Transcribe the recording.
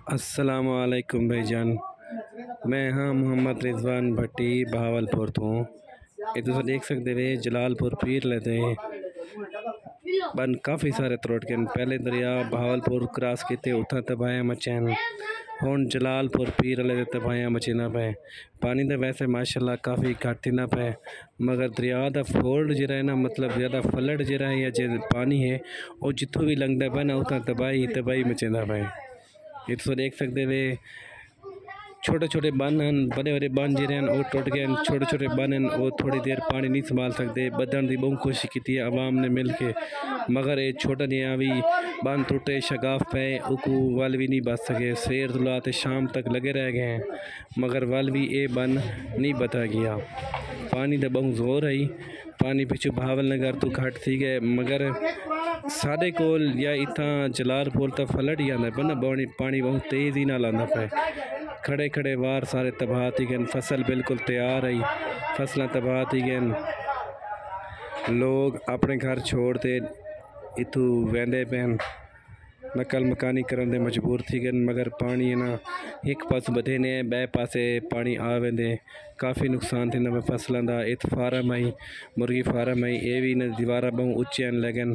अस्सलामुअलैकुम भाईजान। मैं हाँ मोहम्मद रिजवान भट्टी बहावलपुर तो ये तुम देख सकते वे जलालपुर पीर लेते बन काफ़ी सारे त्रोट के पहले दरिया बहावलपुर क्रॉस किते उथा तबाहियां मचैन हुण जलालपुर पीर ले तबाहियां मचीना पे। पानी तो वैसे माशाल्लाह काफ़ी घट थींदा पे मगर दरिया का फोल्ड जरा है ना मतलब ज़्यादा फ्लड जरा है या जो पानी है वो जितों भी लंघदा पे ना उतना तबाही मचेंदा पे। ये तो देख सकते वे छोटे छोटे बन हैं बड़े बड़े बन जो हैं वो टुट गए छोटे छोटे बन हैं वो थोड़ी देर पानी नहीं संभाल सकते बदन की बहुत कोशिश की है आवाम ने मिल के मगर ये छोटा जहा भी बन टुटे शगाफ पे उकू वल भी नहीं बच सके सवेर तो लाते शाम तक लगे रह गए हैं मगर वल भी ये बन नहीं बता गया। पानी तो बहुत जोर है पानी पिछू बहावल नगर तो घट थी गए मगर साढ़े कोल या इतना जलालपुर तो फ्लड ही आंदा पे ना पानी बहुत तेज़ ही ना आंदा पे खड़े खड़े वार सारे तबाह थी गए फसल बिल्कुल तैयार आई फसलें तबाह थी गए लोग अपने घर छोड़ते इतू वेंदे पैन नकल मकानी करने मजबूर थी गए मगर पानी है ना एक पास बधे ने बे पासे पानी आ वेंदे काफ़ी नुकसान थी फसलों का इत फार्म आई मुर्गी फार्म आई ये भी न दीवारा बहुत उच्चे लगन